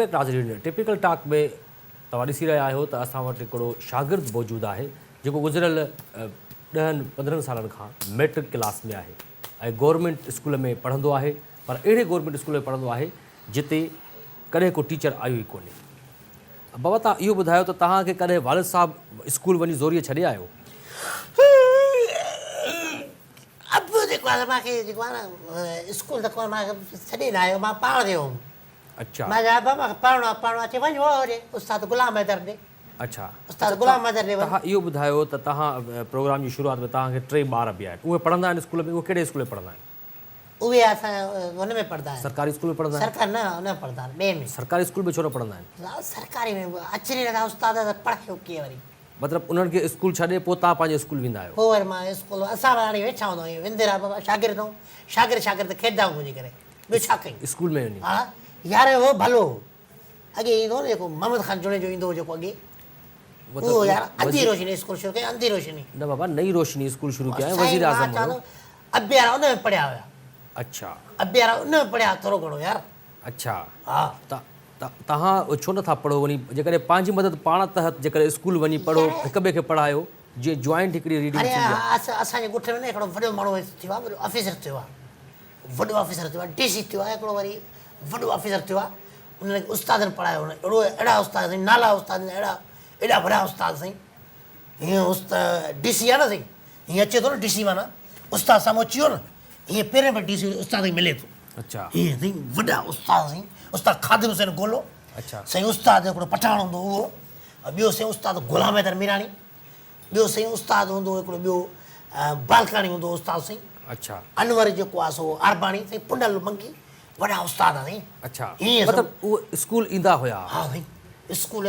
Back नाज़रीन। Typical talk में तव्हां ॾिसी रहिया आहियो त असां वटि हिकिड़ो शागिर्द मौजूदु आहे जेको गुज़िरियल 10-15 सालनि खां मैट्रिक क्लास में आहे ऐं गवर्नमेंट स्कूल में पढ़ंदो आहे, पर अहिड़े गवर्नमेंट स्कूल में पढ़ंदो आहे जिते कॾहिं को टीचर आयो ई कोन्हे। बाबा तव्हां इहो ॿुधायो त तव्हांखे कॾहिं वालिद साहिबु स्कूल वञी ज़ोरीअ छॾे आयो? अब जेको आहे मूंखे जेको आहे न स्कूल त कोन मूंखे छॾे न आयो, मां पाण वियो हुउमि। अच्छा मां चयो बाबा मूंखे पढ़णो आहे, अचे वञो होॾे उस्ताद गुलाम हैदर ॾे। अच्छा उस्ताद गुलाम हैदर ॾे तव्हां इहो ॿुधायो त तव्हां प्रोग्राम जी शुरूआत में तव्हांखे 3 ॿार बि आहिनि, उहे पढ़ंदा आहिनि स्कूल में? उहे कहिड़े स्कूल में पढ़ंदा आहिनि? उहे असां हुन में पढ़ंदा आहिनि, सरकारी स्कूल में पढ़ंदा आहिनि? सरकार न हुन में पढ़ंदा आहिनि, ॿिए में। सरकारी स्कूल में छो न पढ़ंदा आहिनि? सरकारी में अची नथा उस्ताद त पढ़ायो कीअं वरी? मतिलबु उन्हनि खे स्कूल छॾे पोइ तव्हां पंहिंजे स्कूल वेंदा आहियो? पोइ वरी मां स्कूल असां हाणे वेठा हूंदा आहियूं, विंदिरा बाबा शागिर्द ऐं शागिर्द खेॾंदा आहियूं वञी करे, ॿियो छा कयूं स्कूल में वञी? हा यार उहो भलो अॻे ईंदो न जेको मोहम्मद खान जुड़े जो ईंदो हो जेको अॻे, उहो यार अंधी रोशनी स्कूल शुरू कई, अंधी रोशनी न बाबा नई रोशनी स्कूल शुरू किया है, वज़ीर आज़म हुयो। अबियारा उन में पढ़िया हुया। अच्छा अबियारा उन में पढ़िया थोरो घणो यार। अच्छा हा तव्हां छो नथा पढ़ो वञी? जेकॾहिं पंहिंजी मदद पाण तहत जेकॾहिं स्कूल वञी पढ़ो, हिक ॿिए खे पढ़ायो, जीअं जॉइंट हिकिड़ी रीडिंग अरे थींदी आहे। असांजे ॻोठ में न हिकिड़ो वॾो माण्हू थियो आहे, वॾो ऑफिसर थियो आहे, वॾो ऑफिसर थियो आहे, डीसी थियो आहे, हिकिड़ो वरी वॾो ऑफिसर थियो आहे। उन्हनि उस्तादनि पढ़ायो, अहिड़ा उस्ताद साईं, नाला उस्ताद एॾा वॾा उस्ताद साईं। हीअं उस्ताद डीसी आहे न साईं, हीअं अचे थो न डीसी माना उस्ताद साम्हूं अची वियो न, हीअं पहिरें पर डीसी उस्ताद खे मिले थो। अच्छा हीअं साईं वॾा उस्ताद साईं, उस्ताद ख़ादिम हुसैन गोलो। अच्छा साईं उस्ताद हिकिड़ो पठाण हूंदो उहो, ॿियो साईं उस्ताद गुलाम हैदर मीरानी, ॿियो साईं उस्ताद हूंदो हिकिड़ो ॿियो बालकानी हूंदो उस्ताद साईं। अच्छा अनवर जेको आहे सो आरबाणी साईं, पुंडल मंगी, वॾा उस्ताद आहे साईं। अच्छा हीअं मतिलबु उहो स्कूल ईंदा हुया? हा साईं स्कूल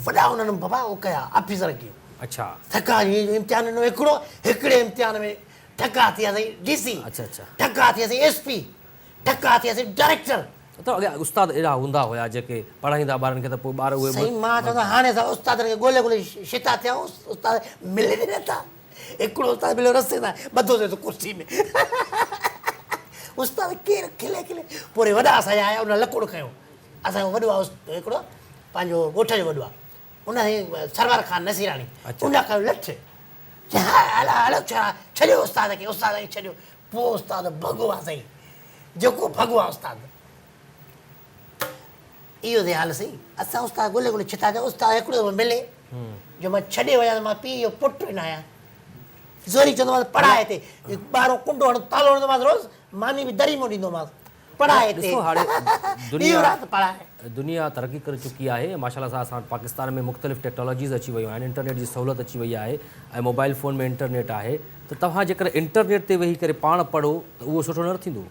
वॾा उन्हनि बाबा उहो कया ऑफिसर कयो। अच्छा ठका इम्तिहान में हिकिड़े इम्तिहान में ठका थिया साईं डीसी, अच्छा अच्छा ठका थिया साईं एसपी, ठका थिया साईं डायरेक्टर। त अॻियां उस्ताद अहिड़ा हूंदा हुया जेके पढ़ाईंदा ॿारनि खे, त पोइ ॿार उहे साईं मां चवंदो हाणे असां उस्तादनि खे ॻोल्हे शिता थिया, उस्ताद मिले नथा। हिकिड़ो उस्ताद मिलियो रस्ते तां ॿधो थिए कुर्सी में, उस्ताद केरु खिले पोइ वॾा असांजा आया, उन लकोड़ खयो। असांजो वॾो आहे हिकिड़ो पंहिंजो ॻोठ जो वॾो आहे, उन सरवर ख़ान नसीराणी, उन खयो लठ, हलो छॾियो उस्ताद खे छॾियो। पोइ उस्ताद भॻो आहे साईं, जेको भॻो आहे उस्ताद। इहो थिए हाल साईं, असां उस्ताद ॻोल्हे छिता थिया, उस्ताद हिकिड़ो मिले जो मां छॾे वञा, मां पीउ जो पुटु न आहियां। ज़ोरी चवंदोमांसि पढ़ाए हिते, ॿाहिरों कुंडो तालो हणंदोमांसि रोज़, मानी बि दरी मों ॾींदोमांसि, पढ़ाए हिते। हाणे पढ़ाए दुनिया तरक़ी करे चुकी आहे माशाल्लाह सां। असां पाकिस्तान में मुख़्तलिफ़ टेक्नोलॉजीज़ अची वियूं आहिनि, इंटरनेट जी सहूलियत अची वई आहे ऐं मोबाइल फ़ोन में इंटरनेट आहे। त तव्हां जेकर इंटरनेट ते वेही करे पाण पढ़ो त उहो सुठो न थींदो?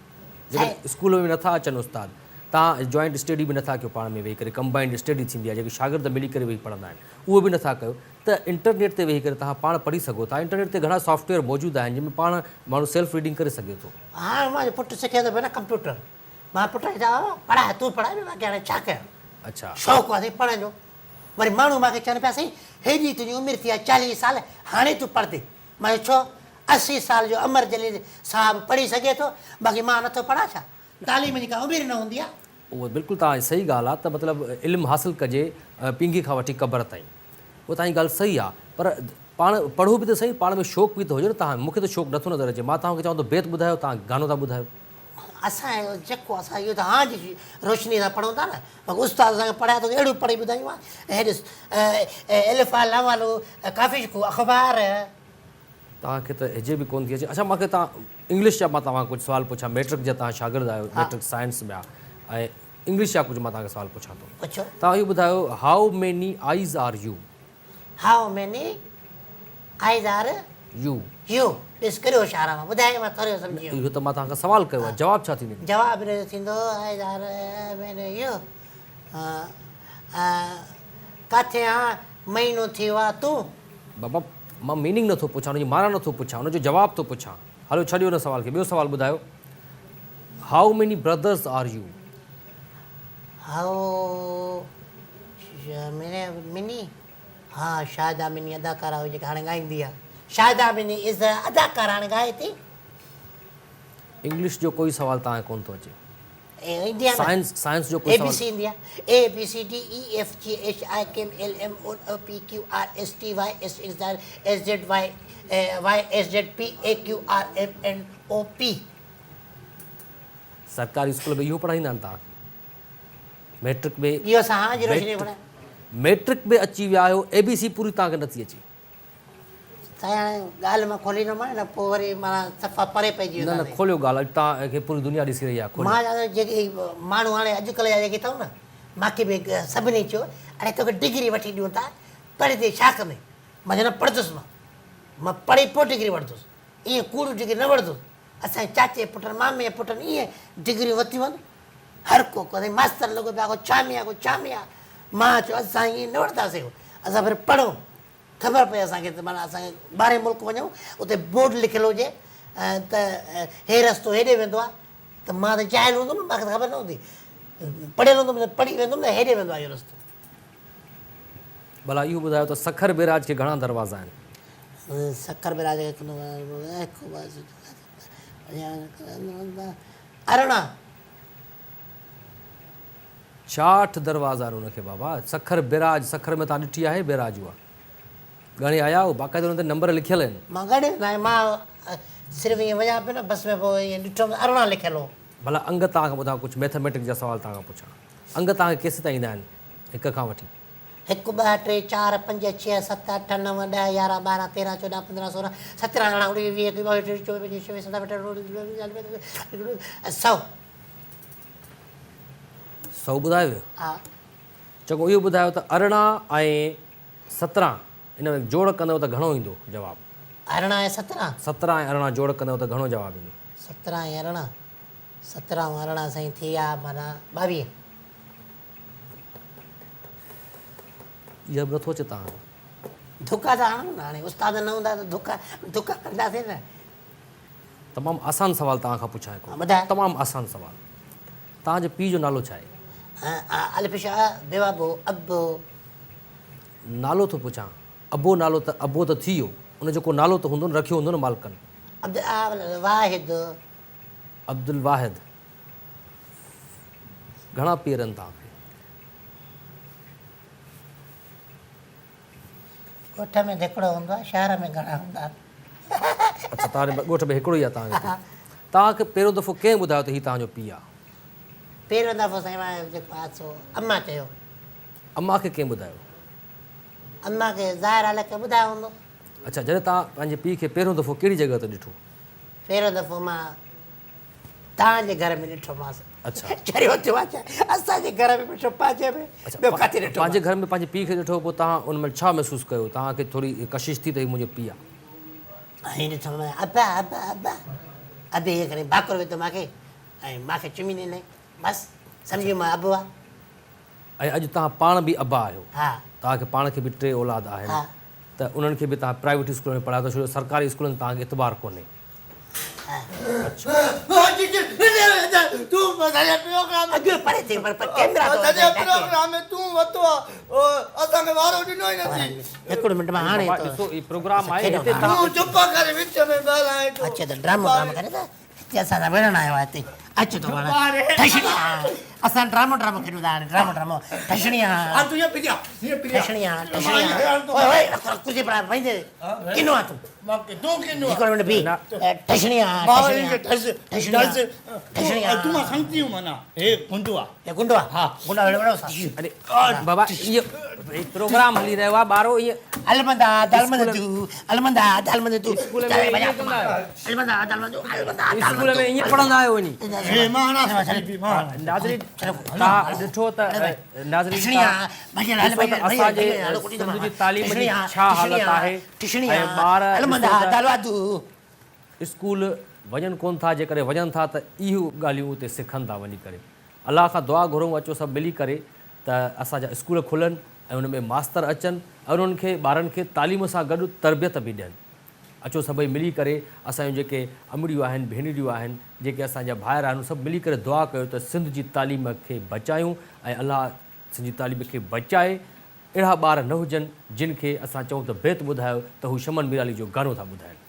जेकर स्कूल में नथा अचनि उस्ताद, तव्हां जॉइंट स्टडी बि नथा कयो पाण में वेही करे, कंबाइंड स्टडी थींदी आहे जेके शागिर्द मिली करे वेही पढ़ंदा आहिनि, उहो बि नथा कयो, त इंटरनेट ते वेही करे तव्हां पाण पढ़ी सघो था। इंटरनेट ते घणा सॉफ्टवेयर मौजूदु आहिनि जंहिंमें पाण माण्हू सेल्फ रीडिंग करे सघे थो। हाणे मुंहिंजो पुटु सिखे थो पियो न कंप्यूटर, मां पुट खे चवां पढ़ाए, तूं पढ़ाए न, मां हाणे छा कयां? अच्छा शौक़ु आहे साईं पढ़ण जो। वरी माण्हू मूंखे चवनि पिया साईं हेॾी तुंहिंजी उमिरि थी आहे 40 साल, हाणे तूं पढ़ंदे? मां छो 80 साल जो अमर जलील साहिबु पढ़ी सघे थो, बाक़ी मां नथो पढ़ां छा? तालीम जी का उमिरि न हूंदी आहे। उहो बिल्कुलु तव्हांजी सही ॻाल्हि आहे, त मतिलबु इल्मु हासिलु कजे पींघी खां वठी क़बर ताईं, उहा तव्हांजी ॻाल्हि सही आहे। पर पाण पढ़ो बि त सही, पाण में शौक़ु बि त हुजे न। तव्हां मूंखे त शौक़ु नथो नज़र अचे, मां तव्हांखे चवां थो बेत ॿुधायो, तव्हां गानो था ॿुधायो। असांजो जेको असां इहो त हां जी रोशनी सां पढ़ूं था न, उस्ताद असांखे पढ़ाए थो अहिड़ो पढ़ी ॿुधायूं आहे। ॾिस एलिफ़ा लवालो काफ़ी अख़बार। तव्हांखे त हिजे बि कोन थी अचे। अच्छा मूंखे तव्हां इंग्लिश जा मां तव्हां कुझु सुवाल पुछां, मैट्रिक जा तव्हां शागिर्द आहियो, मैट्रिक साइंस में आहे, ऐं इंग्लिश जा कुझु मां तव्हांखे सुवाल पुछां थो। पुछो। तव्हां इहो ॿुधायो, हाउ मेनी आइज़ आर यू? हाउ मेनी आइज़ आर यू? यू ॾिस करियो इशारा, मां ॿुधाए मां थोरो सम्झी वियुमि। इहो त मां तव्हांखां सुवाल कयो आहे, जवाबु छा थींदो? जवाबु इनजो थींदो आइज़ आर मेनी यू, किथे आहे महीनो थियो आहे तूं? बाबा मां मीनिंग नथो पुछां, हुनजी माना नथो पुछां, हुनजो जवाबु थो पुछां। हलो छॾियो हुन सुवाल खे, ॿियो सुवालु ॿुधायो, हाउ मेनी ब्रदर्स आर यू? हाउ मिनी, हा शाहिदा मिनी अदाकारा हुई जेका हाणे ॻाईंदी आहे। शाहिदा मिनी इज़ अदाकारा हाणे ॻाए थी। इंग्लिश जो कोई सुवालु तव्हांखे कोन थो अचे? इंडिया में साइंस जो कोई ABC ईंदी आहे ABCDEFGHIKLMNOPQRSTUVSZYSZPAQRMNOP सरकारी स्कूल में इहो पढ़ाईंदा आहिनि तव्हांखे मैट्रिक में इहो असां हां जी रोशनी पढ़ाए मैट्रिक में अची विया आहियो ABC पूरी तव्हांखे नथी अचे साईं हाणे ॻाल्हि मां खोली न मां न पोइ वरी माना सफ़ा परे पइजी न न खोलियो ॻाल्हि अॼु तव्हांखे पूरी दुनिया ॾिसी रही आहे खोलियो मां चवां थो जेके माण्हू हाणे अॼुकल्ह जा जेके अथव न मूंखे बि सभिनी चयो हाणे तोखे डिग्री वठी ॾियूं था पढ़े ते छा कंदे मां चयो न पढ़ंदुसि मां पढ़ी पोइ डिग्री वठंदुसि ईअं कूड़ डिग्री न वठंदुसि असांजे चाचे पुटनि मामे जे पुटनि ईअं डिग्रियूं वरितियूं आहिनि हर को कॾहिं मास्तर लॻो पिया को छामिया मां चयो असां ईअं न वठंदासीं असां फिर पढ़ूं ख़बर पए असांखे त माना असांखे ॿाहिरि मुल्क वञूं उते बोर्ड लिखियलु हुजे त हे रस्तो हेॾे वेंदो आहे त मां त चाहियल हूंदुमि मूंखे त ख़बर न हूंदी पढ़ियलु हूंदुमि त पढ़ी वेंदुमि त हेॾे वेंदो आहे इहो रस्तो भला इहो ॿुधायो त सखर बेराज खे घणा दरवाज़ा आहिनि सखर बेराज अरिड़हं 60 दरवाज़ा आहिनि हुनखे बाबा सखर बेराज सखर में तव्हां ॾिठी आहे बेराज उहा घणे आया हो बाक़ाइदे हुन ते नंबर लिखियल आहिनि मां गॾु न आहे मां सिर्फ़ु ईअं वञा पियो न बस में पोइ ईअं ॾिठो अरिड़हं लिखियलु हो भला अंग तव्हांखां ॿुधायो कुझु मैथमेटिक्स जा सवाल तव्हांखां पुछां अंग तव्हांखे केसि ताईं ईंदा आहिनि हिक खां वठी 1 2 3 4 5 6 7 8 9 10 11 12 13 14 15 16 17 18 19 20 21 22 23 100 ॿुधायो वियो हा चङो इहो ॿुधायो त 18 ऐं 17 इन में जोड़ कंदव त घणो ईंदो जवाबु 18 ऐं 17 17 ऐं 18 जोड़ कंदव त घणो जवाबु ईंदो 17 ऐं 18 17 ऐं 18 साईं थी विया माना 22 इहा बि नथो अचे तव्हां धुका त हणूं न हाणे उस्ताद न हूंदा त धुका कंदासीं न तमामु आसान सवाल तव्हांखां पुछां हिकिड़ो ॿुधाए तमामु आसान सवाल तव्हांजे पीउ जो नालो छा आहे अल्फिशा बेवाबो अबो नालो थो पुछां अबो नालो त अबो त थी वियो उन जेको नालो त हूंदो न रखियो हूंदो न मालिकनि वाहिद अब्दुल वाहिद घणा पेर आहिनि तव्हांखे ॻोठ में हिकिड़ो हूंदो आहे शहर में घणा हूंदा आहिनि अच्छा तव्हांजे ॻोठ में हिकिड़ो ई आहे तव्हांखे पहिरियों दफ़ो कंहिं ॿुधायो त हीउ तव्हांजो पीउ आहे पहिरियों दफ़ो साईं मां जेको आहे सो अम्मा चयो अम्मा खे कंहिं ॿुधायो अम्मा खे ज़ाहिर हाल खे ॿुधायो हूंदो अच्छा जॾहिं तव्हां पंहिंजे पीउ खे पहिरियों दफ़ो कहिड़ी जॻह ते ॾिठो पहिरियों दफ़ो मां तव्हांजे घर में ॾिठोमांसि अच्छा चरियो थियो आहे असांजे घर में ॾिठो पंहिंजे में ॿियो किथे ॾिठो पंहिंजे घर में पंहिंजे पीउ खे ॾिठो पोइ तव्हां उन महिल छा महसूसु कयो तव्हांखे थोरी कशिश थी त हीउ मुंहिंजो पीउ आहे ऐं ॾिठो अबा अबा अबा अबे ईअं करे भाकुर विधो मूंखे ऐं मूंखे चुमी ॾिनई बसि सम्झी मां अबो आहे ऐं अॼु तव्हां पाण बि अबा आहियो हा तव्हांखे पाण खे बि 3 औलाद आहिनि हा त उन्हनि खे बि तव्हां प्राइवेट स्कूल में पढ़ायो था छो जो सरकारी स्कूलनि में तव्हांखे एतबार कोन्हे अॻे परे थी पर कैमरा हिकिड़ो मिंट मां हाणे ॾिसो हीउ प्रोग्राम आहे हिते अच्छा त ड्रामो करे त हिते असां सां विढ़ण आयो आहे हिते अचो थो असां ड्रामो खेॾूं था हाणे ड्रामो ठशणिया कुर्सी पर वञे किनो आहे तूं हिकिड़ो मिंट बीह ठशणिया गुंडो आहे गुंडो बाबा इहो प्रोग्राम हली रहियो आहे ॿारो ईअं अलमंदा तूं स्कूल में ईअं पढ़ंदा आहियो वञी नाज़रीन तव्हां ॾिठो त नाज़रीन असांजे सिंध जी तालीम जी छा हालत आहे ऐं ॿार स्कूल वञनि कोन था जेकॾहिं वञनि था त इहो ॻाल्हियूं उते सिखनि था वञी करे अलाह खां दुआ घुरूं अचो सभु मिली करे त असांजा स्कूल खुलनि ऐं उन में मास्तर अचनि ऐं उन्हनि खे ॿारनि खे तालीम सां गॾु तरबियत बि ॾियनि अचो सभई मिली करे असांजूं जेके अमड़ियूं आहिनि भेनरियूं आहिनि जेके असांजा भाइर आहिनि सभु मिली करे दुआ कयो त सिंध जी तालीम खे बचायूं ऐं अलाह सिंध जी तालीम खे बचाए अहिड़ा ॿार न हुजनि जिन खे असां चऊं त बेत ॿुधायो त हू शमन मीराली जो गानो था ॿुधाइनि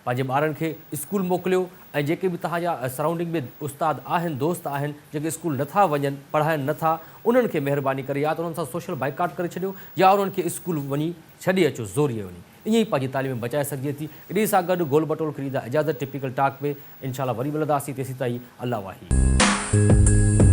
पंहिंजे ॿारनि खे स्कूल मोकिलियो ऐं जेके बि तव्हांजा सराउंडिंग में उस्ताद आहिनि दोस्त आहिनि जेके स्कूल नथा वञनि पढ़ाइनि नथा उन्हनि खे महिरबानी करे या त उन्हनि सां सोशल बाइकाट करे छॾियो या उन्हनि खे स्कूल वञी छॾे अचो ज़ोरीअ वञी ईअं ई पंहिंजी तालीम बचाए सघिजे थी। इन सां गॾु गोल बटोल ख़रीदा इजाज़त टिपिकल टॉक में इंशाल्लाह वरी मिलंदासीं तेसीं ताईं अल्लाह वाही।